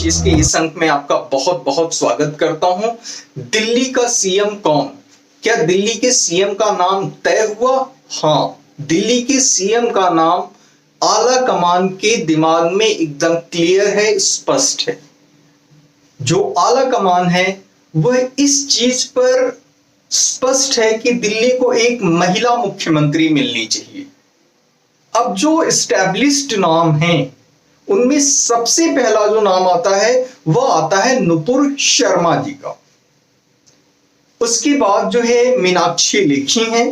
2025 के इस अंक में आपका बहुत बहुत स्वागत करता हूं। दिल्ली का सीएम कौन? क्या दिल्ली के सीएम का नाम तय हुआ? हाँ, दिल्ली के सीएम का नाम आला कमान के दिमाग में एकदम क्लियर है, स्पष्ट है। जो आला कमान है वह इस चीज पर स्पष्ट है कि दिल्ली को एक महिला मुख्यमंत्री मिलनी चाहिए। अब जो एस्टैब्लिश्ड नाम हैं उनमें सबसे पहला जो नाम आता है वह आता है नुपुर शर्मा जी का। उसके बाद जो है मीनाक्षी लेखी हैं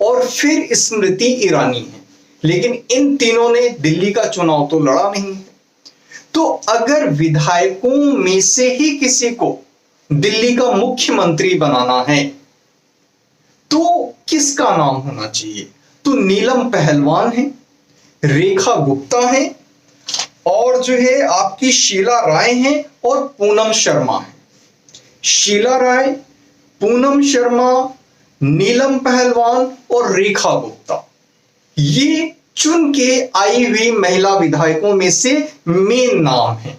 और फिर स्मृति ईरानी है। लेकिन इन तीनों ने दिल्ली का चुनाव तो लड़ा नहीं है। तो अगर विधायकों में से ही किसी को दिल्ली का मुख्यमंत्री बनाना है तो किसका नाम होना चाहिए? तो नीलम पहलवान है, रेखा गुप्ता है और जो है आपकी शीला राय है और पूनम शर्मा है। शीला राय, पूनम शर्मा, नीलम पहलवान और रेखा गुप्ता, ये चुन के आई हुई महिला विधायकों में से मेन नाम है।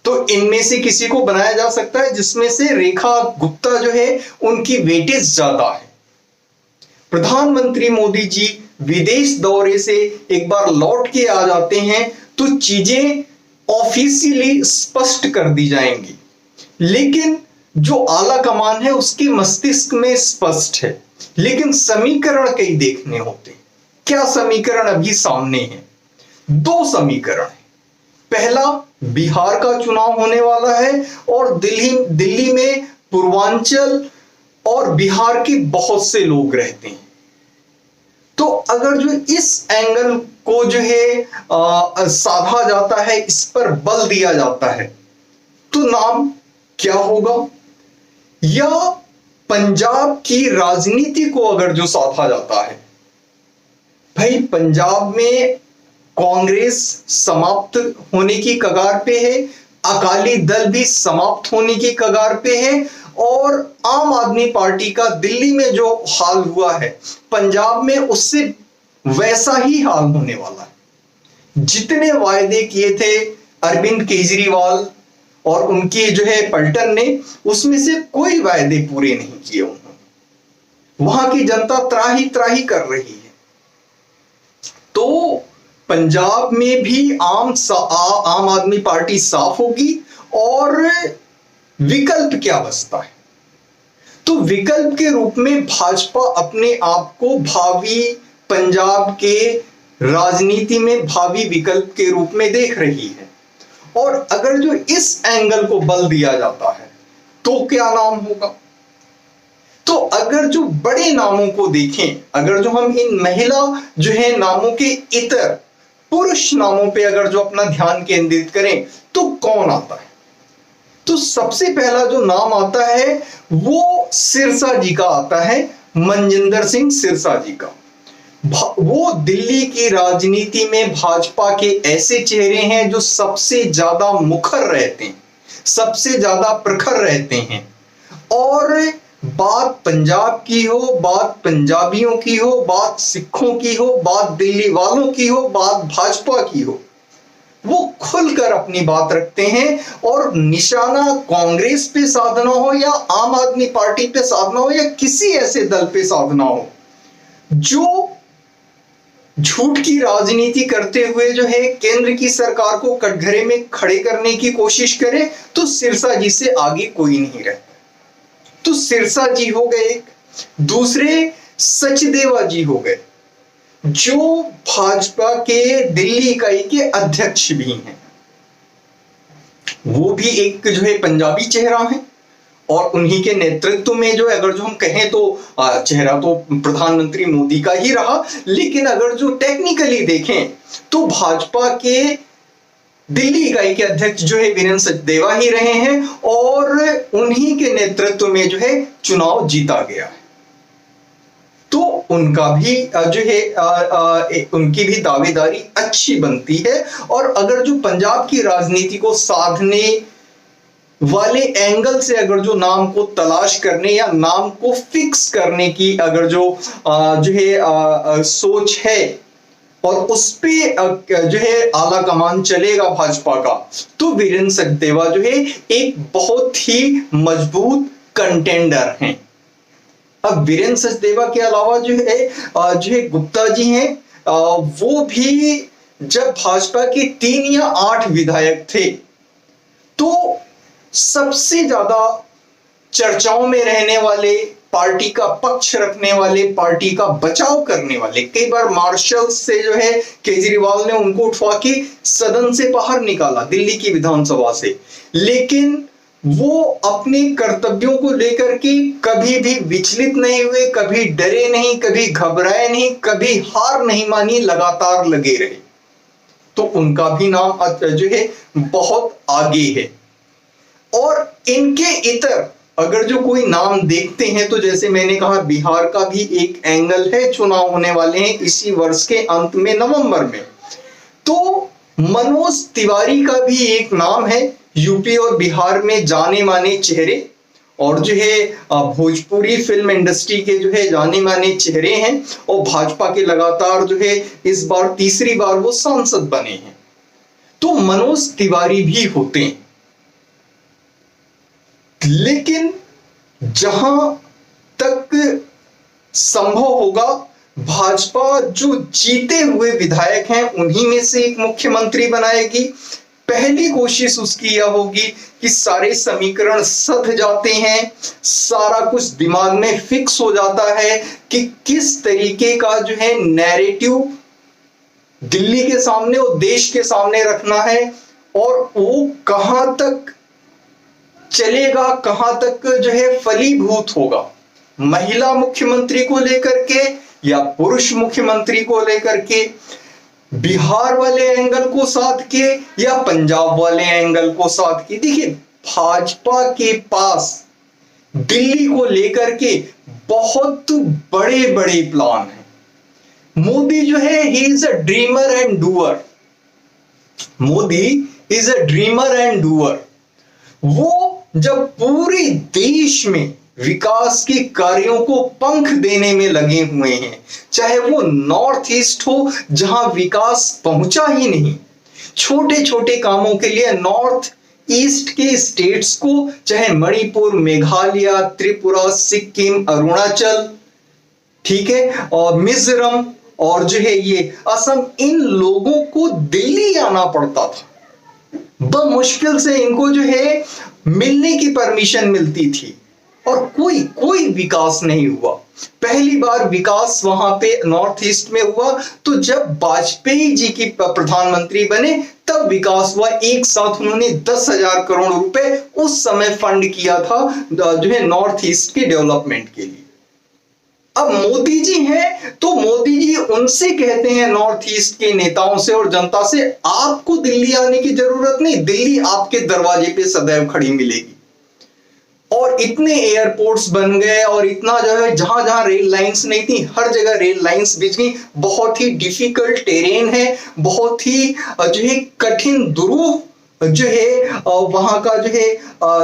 तो इनमें से किसी को बनाया जा सकता है जिसमें से रेखा गुप्ता जो है उनकी वेटेज ज्यादा है। प्रधानमंत्री मोदी जी विदेश दौरे से एक बार लौट के आ जाते हैं तो चीजें ऑफिशियली स्पष्ट कर दी जाएंगी, लेकिन जो आला कमान है उसके मस्तिष्क में स्पष्ट है, लेकिन समीकरण कई देखने होते हैं। क्या समीकरण अभी सामने है? दो समीकरण है। पहला, बिहार का चुनाव होने वाला है और दिल्ली में पूर्वांचल और बिहार के बहुत से लोग रहते हैं। तो अगर जो इस एंगल को जो है साधा जाता है, इस पर बल दिया जाता है, तो नाम क्या होगा? या पंजाब की राजनीति को अगर जो साधा जाता है, भाई पंजाब में कांग्रेस समाप्त होने की कगार पे है, अकाली दल भी समाप्त होने की कगार पे है और आम आदमी पार्टी का दिल्ली में जो हाल हुआ है पंजाब में उससे वैसा ही हाल होने वाला है। जितने वायदे किए थे अरविंद केजरीवाल और उनकी जो है पलटन ने, उसमें से कोई वायदे पूरे नहीं किए उन्होंने। वहां की जनता त्राही त्राही कर रही है। तो पंजाब में भी आम आदमी पार्टी साफ होगी। और विकल्प क्या बचता है? तो विकल्प के रूप में भाजपा अपने आप को भावी पंजाब के राजनीति में भावी विकल्प के रूप में देख रही है। और अगर जो इस एंगल को बल दिया जाता है तो क्या नाम होगा? तो अगर जो बड़े नामों को देखें, अगर जो हम इन महिला जो है नामों के इतर पुरुष नामों पे अगर जो अपना ध्यान केंद्रित करें तो कौन आता है? तो सबसे पहला जो नाम आता है वो सिरसा जी का आता है, मनजिंदर सिंह सिरसा जी का। वो दिल्ली की राजनीति में भाजपा के ऐसे चेहरे हैं जो सबसे ज्यादा मुखर रहते हैं, सबसे ज्यादा प्रखर रहते हैं। और बात पंजाब की हो, बात पंजाबियों की हो, बात सिखों की हो, बात दिल्ली वालों की हो, बात भाजपा की हो, वो खुलकर अपनी बात रखते हैं। और निशाना कांग्रेस पे साधना हो या आम आदमी पार्टी पे साधना हो या किसी ऐसे दल पे साधना हो जो झूठ की राजनीति करते हुए जो है केंद्र की सरकार को कटघरे में खड़े करने की कोशिश करे, तो सिरसा जी से आगे कोई नहीं रहता। तो सिरसा जी हो गए एक। दूसरे सचदेवा जी हो गए जो भाजपा के दिल्ली इकाई के अध्यक्ष भी हैं। वो भी एक जो है पंजाबी चेहरा है और उन्हीं के नेतृत्व में जो अगर जो हम कहें तो चेहरा तो प्रधानमंत्री मोदी का ही रहा, लेकिन अगर जो टेक्निकली देखें तो भाजपा के दिल्ली इकाई के अध्यक्ष जो है वीरेंद्र सचदेवा ही रहे हैं और उन्हीं के नेतृत्व में जो है चुनाव जीता गया है। तो उनका भी जो है उनकी भी दावेदारी अच्छी बनती है। और अगर जो पंजाब की राजनीति को साधने वाले एंगल से अगर जो नाम को तलाश करने या नाम को फिक्स करने की अगर जो है सोच है, और उस पे जो है आला कमान चलेगा भाजपा का, तो वीरेंद्र सचदेवा जो है एक बहुत ही मजबूत कंटेंडर हैं। अब वीरेंद्र सचदेवा के अलावा जो है गुप्ता जी हैं, वो भी जब भाजपा के 3 या 8 विधायक थे तो सबसे ज्यादा चर्चाओं में रहने वाले, पार्टी का पक्ष रखने वाले, पार्टी का बचाव करने वाले, कई बार मार्शल से जो है केजरीवाल ने उनको उठवा के सदन से बाहर निकाला, दिल्ली की विधानसभा से, लेकिन वो अपने कर्तव्यों को लेकर के कभी भी विचलित नहीं हुए, कभी डरे नहीं, कभी घबराए नहीं, कभी हार नहीं मानी, लगातार लगे रहे। तो उनका भी नाम जो है बहुत आगे है। और इनके इतर अगर जो कोई नाम देखते हैं तो जैसे मैंने कहा बिहार का भी एक एंगल है, चुनाव होने वाले हैं इसी वर्ष के अंत में, नवंबर में, तो मनोज तिवारी का भी एक नाम है। यूपी और बिहार में जाने माने चेहरे और जो है भोजपुरी फिल्म इंडस्ट्री के जो है जाने माने चेहरे हैं और भाजपा के लगातार जो है इस बार तीसरी बार वो सांसद बने हैं, तो मनोज तिवारी भी होते हैं। लेकिन जहां तक संभव होगा भाजपा जो जीते हुए विधायक हैं उन्हीं में से एक मुख्यमंत्री बनाएगी। पहली कोशिश उसकी यह होगी कि सारे समीकरण सध जाते हैं, सारा कुछ दिमाग में फिक्स हो जाता है कि किस तरीके का जो है नैरेटिव दिल्ली के सामने और देश के सामने रखना है और वो कहां तक चलेगा, कहां तक जो है फलीभूत होगा, महिला मुख्यमंत्री को लेकर के या पुरुष मुख्यमंत्री को लेकर के, बिहार वाले एंगल को साथ के या पंजाब वाले एंगल को साथ के। देखिए भाजपा के पास दिल्ली को लेकर के बहुत बड़े बड़े प्लान हैं। मोदी जो है he is a dreamer and doer, Modi is a dreamer and doer. वो जब पूरे देश में विकास के कार्यों को पंख देने में लगे हुए हैं, चाहे वो नॉर्थ ईस्ट हो जहां विकास पहुंचा ही नहीं, छोटे छोटे कामों के लिए नॉर्थ ईस्ट के स्टेट्स को, चाहे मणिपुर, मेघालय, त्रिपुरा, सिक्किम, अरुणाचल, ठीक है, और मिजोरम और जो है ये असम, इन लोगों को दिल्ली आना पड़ता था, बहुत मुश्किल से इनको जो है मिलने की परमिशन मिलती थी और कोई विकास नहीं हुआ। पहली बार विकास वहां पे नॉर्थ ईस्ट में हुआ तो जब वाजपेयी जी की प्रधानमंत्री बने तब विकास हुआ। एक साथ उन्होंने 10,000 करोड़ रुपए उस समय फंड किया था जो है नॉर्थ ईस्ट के डेवलपमेंट के लिए। अब मोदी जी हैं तो मोदी जी उनसे कहते हैं नॉर्थ ईस्ट के नेताओं से और जनता से, आपको दिल्ली आने की जरूरत नहीं, दिल्ली आपके दरवाजे पे सदैव खड़ी मिलेगी। और इतने एयरपोर्ट्स बन गए और इतना जो है जहां जहां रेल लाइंस नहीं थी हर जगह रेल लाइंस बिछ गई। बहुत ही डिफिकल्ट टेरेन है, बहुत ही जो है कठिन दुरूह जो है वहां का जो है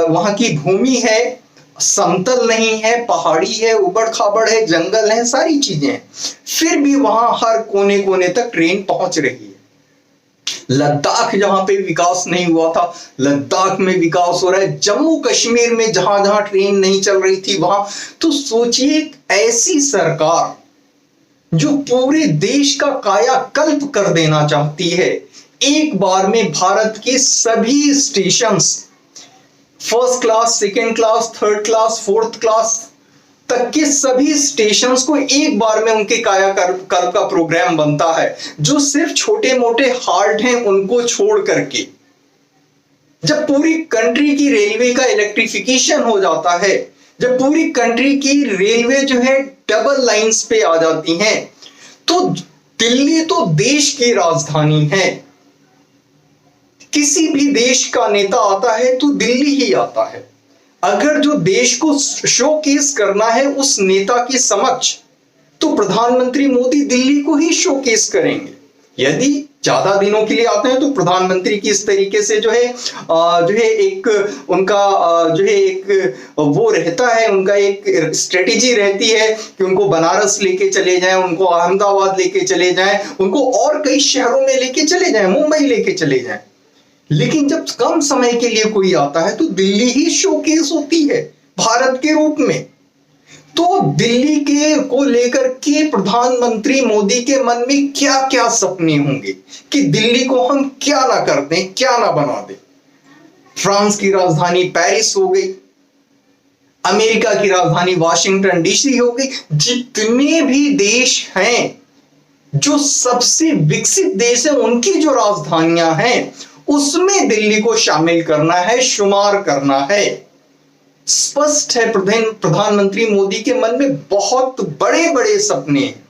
वहां की भूमि है, समतल नहीं है, पहाड़ी है, उबड़ खाबड़ है, जंगल है, सारी चीजें हैं, फिर भी वहां हर कोने कोने तक ट्रेन पहुंच रही है। लद्दाख जहां पे विकास नहीं हुआ था लद्दाख में विकास हो रहा है, जम्मू कश्मीर में जहां जहां ट्रेन नहीं चल रही थी वहां। तो सोचिए ऐसी सरकार जो पूरे देश का कायाकल्प कर देना चाहती है, एक बार में भारत के सभी stations, first class, second class, third class, fourth class तक के सभी स्टेशंस को एक बार में उनके कायाकल्प का प्रोग्राम बनता है। जो सिर्फ छोटे मोटे हाल्ट हैं उनको छोड़ करके जब पूरी कंट्री की रेलवे का इलेक्ट्रिफिकेशन हो जाता है, जब पूरी कंट्री की रेलवे जो है डबल लाइंस पे आ जाती हैं, तो दिल्ली तो देश की राजधानी है। किसी भी देश का नेता आता है तो दिल्ली ही आता है। अगर जो देश को शोकेस करना है उस नेता के समक्ष, तो प्रधानमंत्री मोदी दिल्ली को ही शोकेस करेंगे। यदि ज्यादा दिनों के लिए आते हैं तो प्रधानमंत्री की इस तरीके से जो है एक उनका जो है एक वो रहता है, उनका एक स्ट्रेटेजी रहती है कि उनको बनारस लेके चले जाएं, उनको अहमदाबाद लेके चले जाएं, उनको और कई शहरों में लेके चले जाएं, मुंबई लेके चले जाएं। लेकिन जब कम समय के लिए कोई आता है तो दिल्ली ही शोकेस होती है भारत के रूप में। तो दिल्ली के को लेकर के प्रधानमंत्री मोदी के मन में क्या क्या सपने होंगे कि दिल्ली को हम क्या ना कर दें, क्या ना बना दें। फ्रांस की राजधानी पेरिस हो गई, अमेरिका की राजधानी वाशिंगटन डीसी हो गई, जितने भी देश हैं जो सबसे विकसित देश है उनकी जो राजधानियां हैं उसमें दिल्ली को शामिल करना है, शुमार करना है। स्पष्ट है प्रधानमंत्री मोदी के मन में बहुत बड़े बड़े सपने हैं।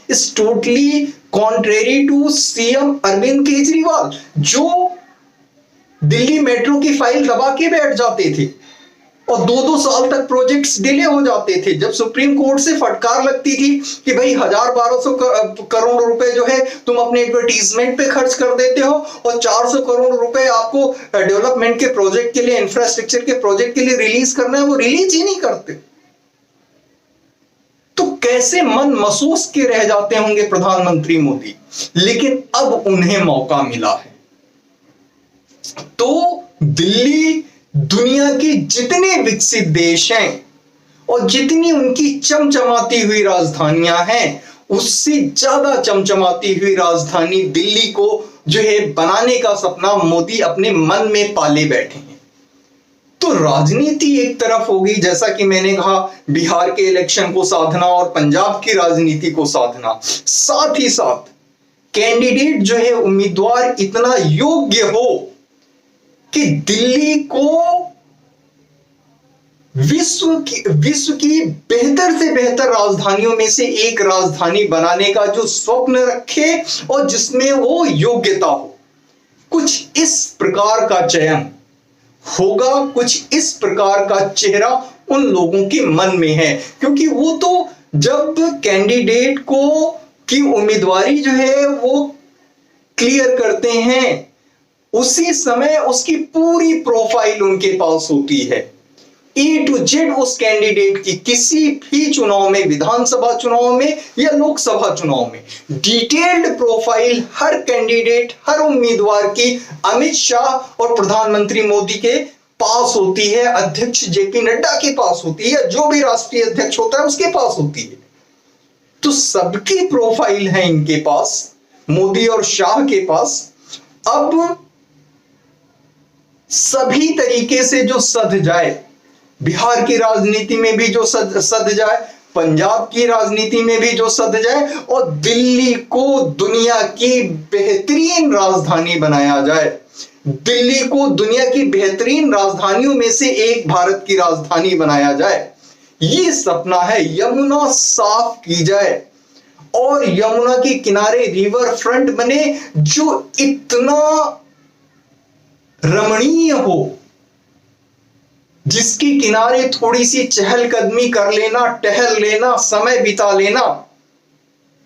Is totally contrary to CM Arvind Kejriwal, जो दिल्ली मेट्रो की फाइल दबा के बैठ जाते थे और 2-2 साल तक प्रोजेक्ट्स डिले हो जाते थे। जब सुप्रीम कोर्ट से फटकार लगती थी कि भाई 1000-1200 करोड़ रुपए जो है तुम अपने एडवर्टीजमेंट पे खर्च कर देते हो और 400 करोड़ रुपए आपको डेवलपमेंट के प्रोजेक्ट के लिए, इंफ्रास्ट्रक्चर के प्रोजेक्ट के लिए रिलीज करना है, वो रिलीज ही नहीं करते। तो कैसे मन महसूस के रह जाते होंगे प्रधानमंत्री मोदी। लेकिन अब उन्हें मौका मिला है। तो दिल्ली दुनिया के जितने विकसित देश हैं और जितनी उनकी चमचमाती हुई राजधानियां हैं उससे ज्यादा चमचमाती हुई राजधानी दिल्ली को जो है बनाने का सपना मोदी अपने मन में पाले बैठे हैं। तो राजनीति एक तरफ होगी, जैसा कि मैंने कहा, बिहार के इलेक्शन को साधना और पंजाब की राजनीति को साधना, साथ ही साथ कैंडिडेट जो है उम्मीदवार इतना योग्य हो कि दिल्ली को विश्व की बेहतर से बेहतर राजधानियों में से एक राजधानी बनाने का जो स्वप्न रखे और जिसमें वो योग्यता हो। कुछ इस प्रकार का चयन होगा, कुछ इस प्रकार का चेहरा उन लोगों के मन में है, क्योंकि वो तो जब कैंडिडेट को की उम्मीदवारी जो है वो क्लियर करते हैं उसी समय उसकी पूरी प्रोफाइल उनके पास होती है, ए टू जेड उस कैंडिडेट की किसी भी चुनाव में, विधानसभा चुनाव में या लोकसभा चुनाव में डिटेल्ड प्रोफाइल हर कैंडिडेट, हर उम्मीदवार की अमित शाह और प्रधानमंत्री मोदी के पास होती है, अध्यक्ष जेपी नड्डा के पास होती है, जो भी राष्ट्रीय अध्यक्ष होता है उसके पास होती है। तो सबकी प्रोफाइल है इनके पास, मोदी और शाह के पास। अब सभी तरीके से जो सध जाए, बिहार की राजनीति में भी जो सध जाए, पंजाब की राजनीति में भी जो सध जाए और दिल्ली को दुनिया की बेहतरीन राजधानी बनाया जाए, दिल्ली को दुनिया की बेहतरीन राजधानियों में से एक भारत की राजधानी बनाया जाए, ये सपना है। यमुना साफ की जाए और यमुना के किनारे रिवर फ्रंट बने जो इतना रमणीय हो, जिसके किनारे थोड़ी सी चहलकदमी कर लेना, टहल लेना, समय बिता लेना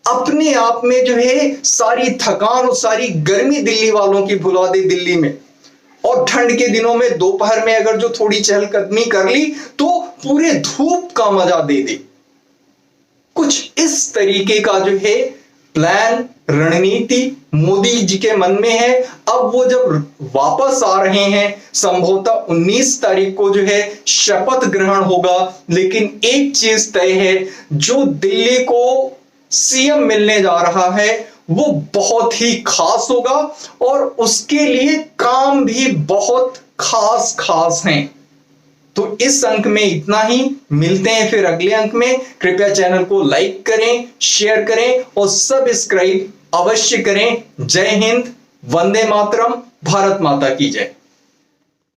अपने आप में जो है सारी थकान और सारी गर्मी दिल्ली वालों की भुला दे दिल्ली में। और ठंड के दिनों में दोपहर में अगर जो थोड़ी चहलकदमी कर ली तो पूरे धूप का मजा दे दे। कुछ इस तरीके का जो है प्लान, रणनीति मोदी जी के मन में है। अब वो जब वापस आ रहे हैं, संभवतः 19 तारीख को जो है शपथ ग्रहण होगा, लेकिन एक चीज तय है, जो दिल्ली को सीएम मिलने जा रहा है वो बहुत ही खास होगा और उसके लिए काम भी बहुत खास खास हैं। तो इस अंक में इतना ही, मिलते हैं फिर अगले अंक में। कृपया चैनल को लाइक करें, शेयर करें और सब्सक्राइब अवश्य करें। जय हिंद, वंदे मातरम, भारत माता की जय।